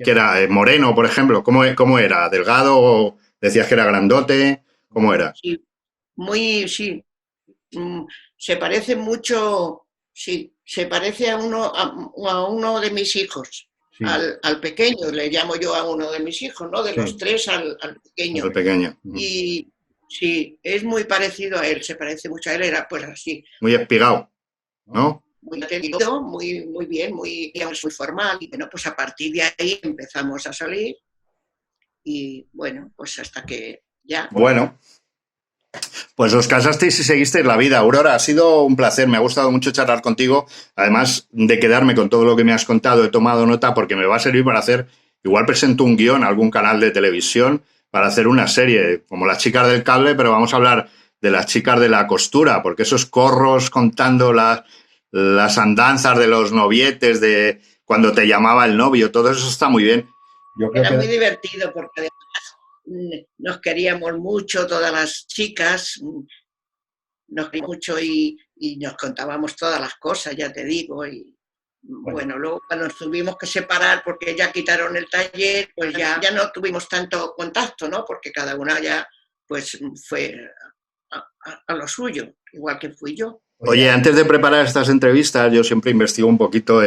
Que era moreno, por ejemplo. ¿Cómo era? ¿Delgado o decías que era grandote? ¿Cómo era? Sí, sí. Se parece mucho, sí, se parece a uno de mis hijos. Sí. Al pequeño, le llamo yo a uno de mis hijos, ¿no? De los tres al pequeño. Al pequeño. Y sí, es muy parecido a él, se parece mucho a él, era pues así. Muy espigado, ¿no? Muy atendido, muy bien, muy formal. Y bueno, pues a partir de ahí empezamos a salir y bueno, pues hasta que ya. Bueno, pues os casasteis y seguisteis la vida. Aurora, ha sido un placer, me ha gustado mucho charlar contigo. Además de quedarme con todo lo que me has contado, he tomado nota porque me va a servir para hacer, igual presento un guión a algún canal de televisión para hacer una serie, como Las chicas del cable, pero vamos a hablar de las chicas de la costura, porque esos corros contando las andanzas de los novietes, de cuando te llamaba el novio, todo eso está muy bien. Era muy divertido porque además nos queríamos mucho, todas las chicas, nos queríamos mucho y nos contábamos todas las cosas, ya te digo, y bueno, luego cuando nos tuvimos que separar porque ya quitaron el taller, pues ya no tuvimos tanto contacto, ¿no? Porque cada una ya pues fue a lo suyo, igual que fui yo. Oye, antes de preparar estas entrevistas, yo siempre investigo un poquito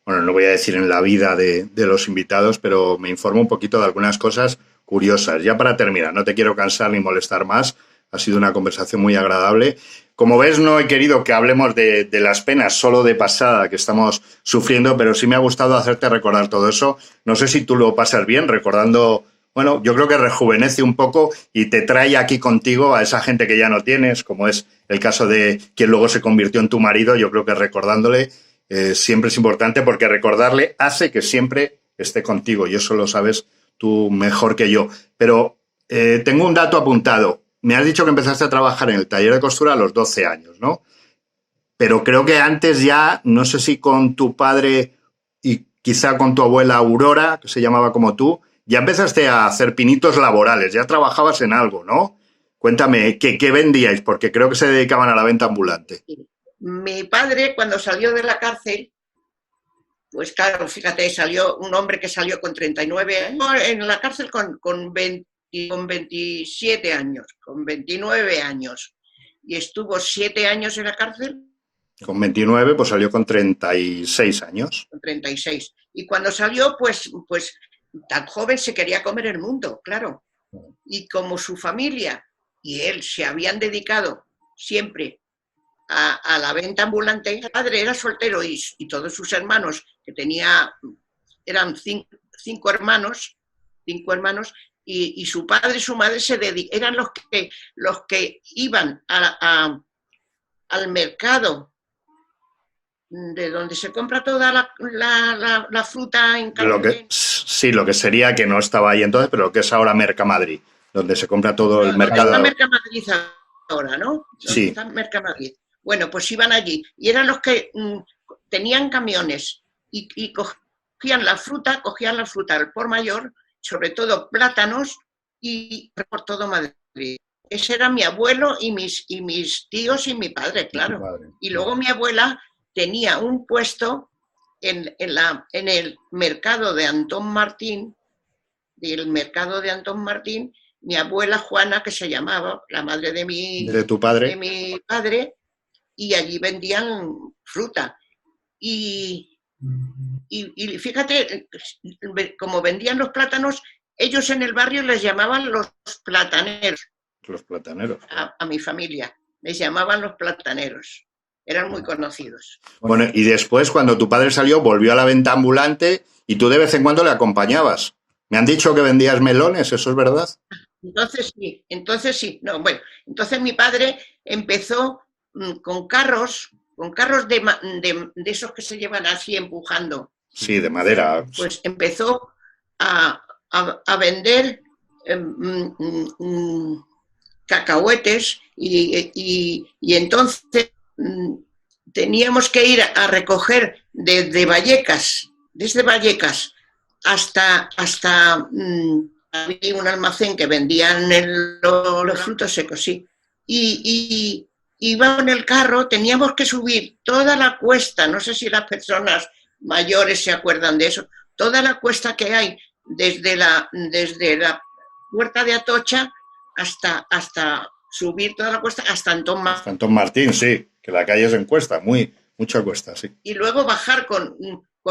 bueno, no voy a decir en la vida de los invitados, pero me informo un poquito de algunas cosas curiosas. Ya para terminar, no te quiero cansar ni molestar más, ha sido una conversación muy agradable. Como ves, no he querido que hablemos de las penas solo de pasada que estamos sufriendo, pero sí me ha gustado hacerte recordar todo eso. No sé si tú lo pasas bien recordando. Bueno, yo creo que rejuvenece un poco y te trae aquí contigo a esa gente que ya no tienes, como es el caso de quien luego se convirtió en tu marido. Yo creo que recordándole siempre es importante porque recordarle hace que siempre esté contigo y eso lo sabes tú mejor que yo. Pero tengo un dato apuntado. me has dicho que empezaste a trabajar en el taller de costura a los 12 años, ¿no? Pero creo que antes ya, no sé si con tu padre y quizá con tu abuela Aurora, que se llamaba como tú, ya empezaste a hacer pinitos laborales, ya trabajabas en algo, ¿no? Cuéntame, ¿qué vendíais? Porque creo que se dedicaban a la venta ambulante. Mi padre, cuando salió de la cárcel, pues claro, fíjate, salió un hombre que salió con 39 años, en la cárcel con 27 años, con 29 años, y estuvo 7 años en la cárcel. Con 29, pues salió con 36 años. Con 36. Y cuando salió, pues tan joven se quería comer el mundo, claro. Y como su familia y él se habían dedicado siempre a la venta ambulante, el padre era soltero y todos sus hermanos, que eran cinco hermanos, y su padre y su madre eran los que iban al mercado de donde se compra toda la fruta en Cartagena. Sí, lo que sería, que no estaba ahí entonces, pero lo que es ahora Mercamadrid, donde se compra todo el mercado. Está Mercamadrid ahora, ¿no? Sí. Está Mercamadrid. Bueno, pues iban allí y eran los que tenían camiones y cogían la fruta al por mayor, sobre todo plátanos, y por todo Madrid. Ese era mi abuelo y mis tíos y mi padre, claro. Y luego mi abuela tenía un puesto en el mercado de Antón Martín, mi abuela Juana, que se llamaba, la madre de tu padre, de mi padre, y allí vendían fruta. Y fíjate, como vendían los plátanos, ellos en el barrio les llamaban los plataneros. Los plataneros. A mi familia, les llamaban los plataneros. Eran muy conocidos. Bueno, y después, cuando tu padre salió, volvió a la venta ambulante y tú de vez en cuando le acompañabas. Me han dicho que vendías melones, ¿eso es verdad? Entonces sí. No, bueno, entonces mi padre empezó con carros de esos que se llevan así empujando. Sí, de madera. Pues empezó a vender cacahuetes y entonces teníamos que ir a recoger desde Vallecas hasta había un almacén que vendían los frutos secos, sí. Y iba en el carro, teníamos que subir toda la cuesta, no sé si las personas mayores se acuerdan de eso, toda la cuesta que hay desde la puerta de Atocha hasta subir toda la cuesta hasta Antón Martín. Hasta Antón Martín, sí, que la calle es en cuesta, mucha cuesta, sí. Y luego bajar con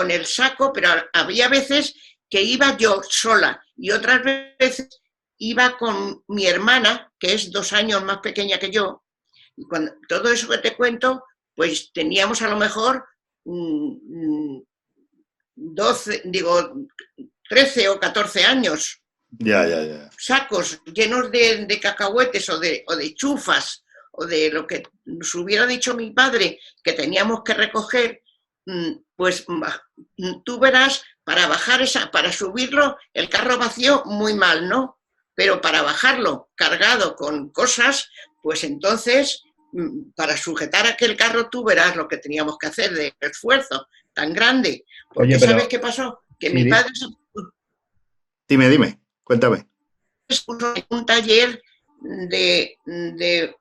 el saco, pero había veces que iba yo sola y otras veces iba con mi hermana, que es 2 años más pequeña que yo, y cuando todo eso que te cuento, pues teníamos a lo mejor 13 o 14 años. Ya. Sacos llenos de cacahuetes o de chufas o de lo que nos hubiera dicho mi padre que teníamos que recoger, pues tú verás, para subirlo, el carro vacío muy mal, ¿no? Pero para bajarlo cargado con cosas, pues entonces, para sujetar aquel carro, tú verás lo que teníamos que hacer de esfuerzo tan grande. Porque ¿sabes qué pasó? Que mi padre... Dime, cuéntame. Un taller de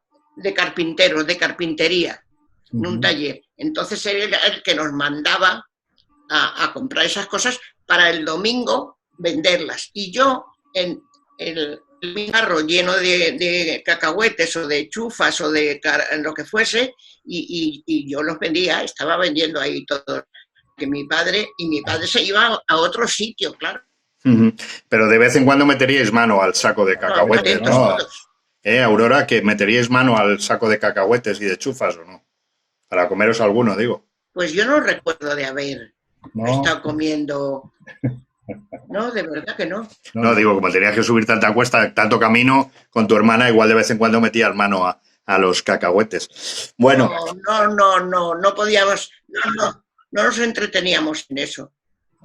carpinteros, de carpintería, en un taller. Entonces él era el que nos mandaba a comprar esas cosas para el domingo venderlas. Y yo en mi carro lleno de cacahuetes o de chufas o de lo que fuese, y yo los vendía, estaba vendiendo ahí todo. Que mi padre se iba a otro sitio, claro. Pero de vez en cuando meteríais mano al saco de cacahuetes, ¿no? Aurora, que meteríais mano al saco de cacahuetes y de chufas, ¿o no? Para comeros alguno, digo. Pues yo no recuerdo de haber estado comiendo. No, de verdad que no. No, digo, como tenías que subir tanta cuesta, tanto camino, con tu hermana igual de vez en cuando metías mano a los cacahuetes. Bueno. No podíamos, no nos entreteníamos en eso.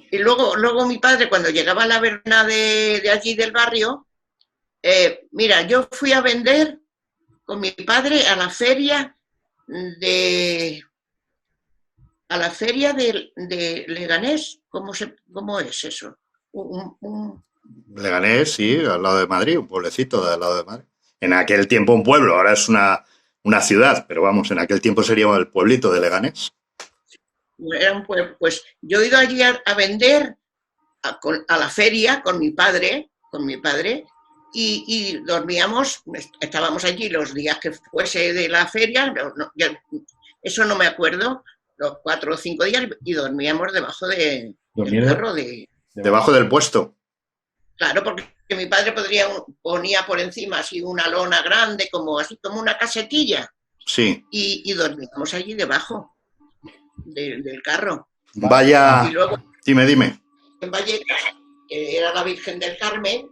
Y luego mi padre, cuando llegaba la verbena de allí del barrio, Mira, yo fui a vender con mi padre a la feria de de Leganés. ¿Cómo es eso? Leganés, sí, al lado de Madrid, un pueblecito de al lado de Madrid. En aquel tiempo un pueblo, ahora es una ciudad, pero vamos, en aquel tiempo sería el pueblito de Leganés. Era un pueblo. Pues yo he ido allí a vender a la feria con mi padre, y dormíamos, estábamos allí los días que fuese de la feria, eso no me acuerdo, los 4 o 5 días, y dormíamos debajo del carro debajo del puesto. Claro, porque mi padre ponía por encima así una lona grande, así como una casetilla. Sí. Y dormíamos allí debajo del carro. Vaya. Y luego, dime. En Vallecas, que era la Virgen del Carmen,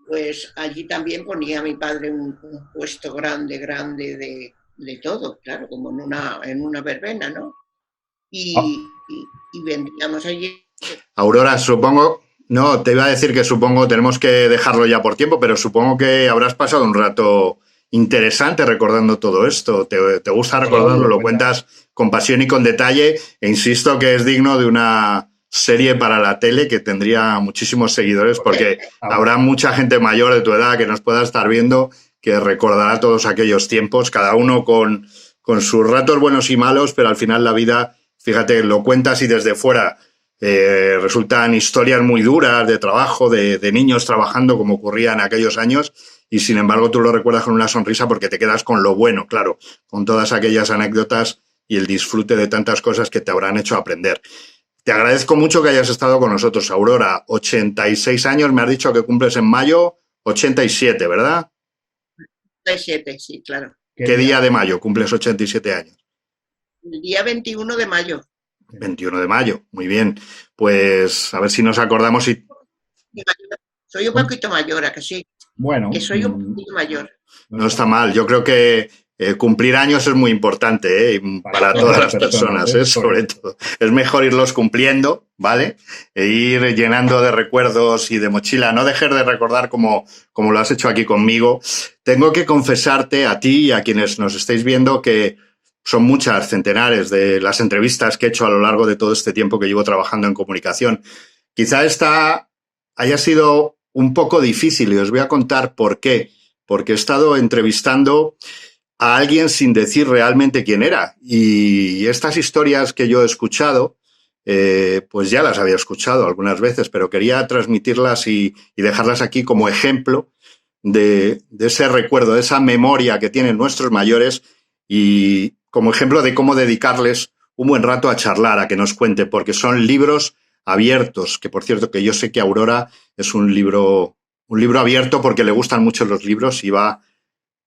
pues allí también ponía mi padre un puesto grande de todo, claro, como en una verbena, ¿no? Y vendíamos allí. Aurora, supongo, no, te iba a decir que supongo, tenemos que dejarlo ya por tiempo, pero supongo que habrás pasado un rato interesante recordando todo esto. ¿Te gusta recordarlo? Lo cuentas con pasión y con detalle, e insisto que es digno de una serie para la tele que tendría muchísimos seguidores, porque habrá mucha gente mayor de tu edad que nos pueda estar viendo, que recordará todos aquellos tiempos, cada uno con sus ratos buenos y malos, pero al final la vida, fíjate, lo cuentas y desde fuera resultan historias muy duras de trabajo, de niños trabajando como ocurría en aquellos años, y sin embargo tú lo recuerdas con una sonrisa porque te quedas con lo bueno, claro, con todas aquellas anécdotas y el disfrute de tantas cosas que te habrán hecho aprender. Te agradezco mucho que hayas estado con nosotros, Aurora. 86 años, me has dicho que cumples en mayo, 87, ¿verdad? 87, sí, claro. ¿Qué día de mayo cumples 87 años? El día 21 de mayo. 21 de mayo, muy bien. Pues a ver si nos acordamos y... Soy un poquito mayor, ¿a que sí? Bueno. Que soy un poquito mayor. No está mal, yo creo que cumplir años es muy importante, para todas las personas, sobre todo. Es mejor irlos cumpliendo, ¿vale? E ir llenando de recuerdos y de mochila. No dejes de recordar como lo has hecho aquí conmigo. Tengo que confesarte a ti y a quienes nos estáis viendo que son muchas, centenares de las entrevistas que he hecho a lo largo de todo este tiempo que llevo trabajando en comunicación. Quizá esta haya sido un poco difícil y os voy a contar por qué. Porque he estado entrevistando a alguien sin decir realmente quién era. Y estas historias que yo he escuchado, pues ya las había escuchado algunas veces, pero quería transmitirlas y dejarlas aquí como ejemplo de ese recuerdo, de esa memoria que tienen nuestros mayores y como ejemplo de cómo dedicarles un buen rato a charlar, a que nos cuente, porque son libros abiertos, que por cierto que yo sé que Aurora es un libro abierto porque le gustan mucho los libros y va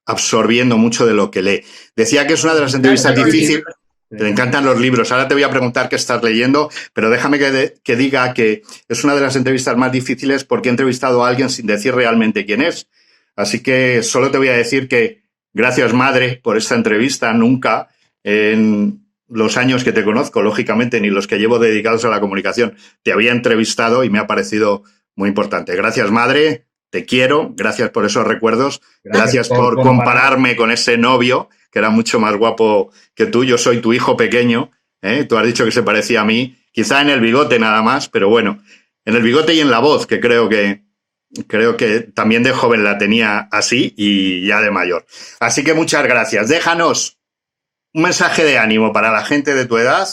absorbiendo mucho de lo que lee. Decía que es una de las entrevistas difíciles. Te encantan los libros. Ahora te voy a preguntar qué estás leyendo, pero déjame que diga que es una de las entrevistas más difíciles porque he entrevistado a alguien sin decir realmente quién es. Así que solo te voy a decir que gracias, madre, por esta entrevista. Nunca en los años que te conozco, lógicamente, ni los que llevo dedicados a la comunicación, te había entrevistado y me ha parecido muy importante. Gracias, madre. Te quiero, gracias por esos recuerdos, gracias por compararme con ese novio, que era mucho más guapo que tú. Yo soy tu hijo pequeño, ¿eh? Tú has dicho que se parecía a mí, quizá en el bigote nada más, pero bueno, en el bigote y en la voz, que creo que también de joven la tenía así y ya de mayor. Así que muchas gracias. Déjanos un mensaje de ánimo para la gente de tu edad,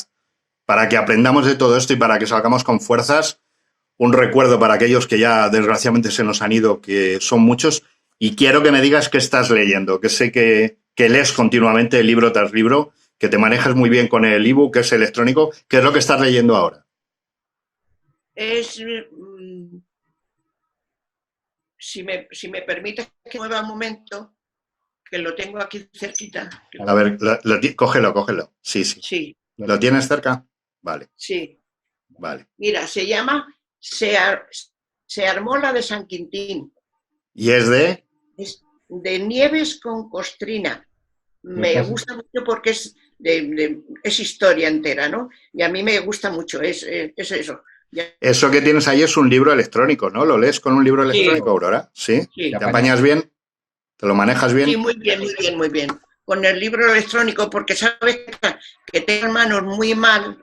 para que aprendamos de todo esto y para que salgamos con fuerzas. Un recuerdo para aquellos que ya desgraciadamente se nos han ido, que son muchos, y quiero que me digas qué estás leyendo, que sé que lees continuamente libro tras libro, que te manejas muy bien con el ebook, que es electrónico. ¿Qué es lo que estás leyendo ahora? Si me permites que mueva un momento, que lo tengo aquí cerquita. A ver, cógelo. Sí. ¿Lo tienes cerca? Vale. Sí. Vale. Mira, se llama Se armó la de San Quintín. ¿Y es de? Es de Nieves con Costrina. Me gusta mucho porque es historia entera, ¿no? Y a mí me gusta mucho, es eso. Eso que tienes ahí es un libro electrónico, ¿no? ¿Lo lees con un libro electrónico, Aurora? ¿Sí? Sí. ¿Te apañas bien? ¿Te lo manejas bien? Sí, muy bien, muy bien, muy bien. Con el libro electrónico, porque sabes que tengo manos muy mal,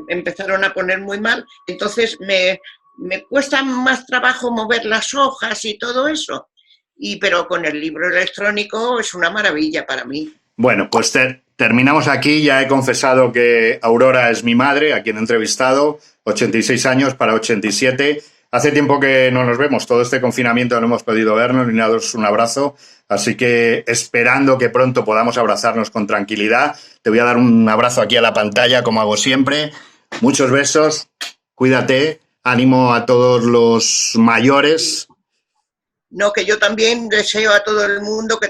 empezaron a poner muy mal, entonces me cuesta más trabajo mover las hojas y todo eso. Pero con el libro electrónico es una maravilla para mí. Bueno, pues terminamos aquí. Ya he confesado que Aurora es mi madre, a quien he entrevistado, 86 años para 87. Hace tiempo que no nos vemos, todo este confinamiento no hemos podido vernos ni daros un abrazo, así que esperando que pronto podamos abrazarnos con tranquilidad. Te voy a dar un abrazo aquí a la pantalla, como hago siempre. Muchos besos, cuídate, ánimo a todos los mayores. No, que yo también deseo a todo el mundo que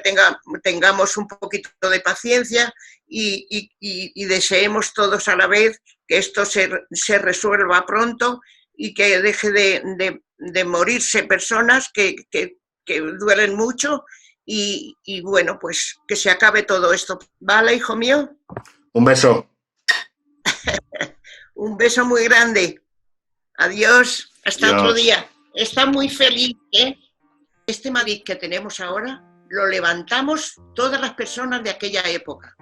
tengamos un poquito de paciencia y deseemos todos a la vez que esto se resuelva pronto y que deje de morirse personas que duelen mucho y bueno, pues que se acabe todo esto. ¿Vale, hijo mío? Un beso. Un beso muy grande. Adiós. Hasta Adiós. Otro día. Está muy feliz, ¿eh? Este Madrid que tenemos ahora lo levantamos todas las personas de aquella época.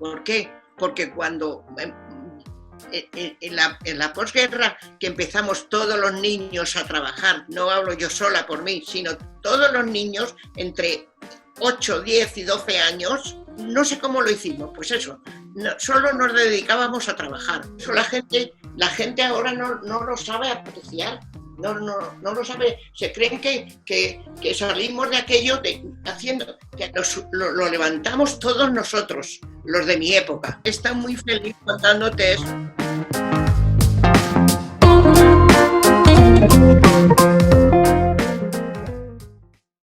¿Por qué? Porque cuando en la posguerra, que empezamos todos los niños a trabajar, no hablo yo sola por mí, sino todos los niños entre 8, 10 y 12 años, no sé cómo lo hicimos, pues eso, solo nos dedicábamos a trabajar. Eso la gente ahora no lo sabe apreciar. No lo sabe, se creen que salimos de aquello haciendo, que lo levantamos todos nosotros, los de mi época. Estoy muy feliz contándote eso.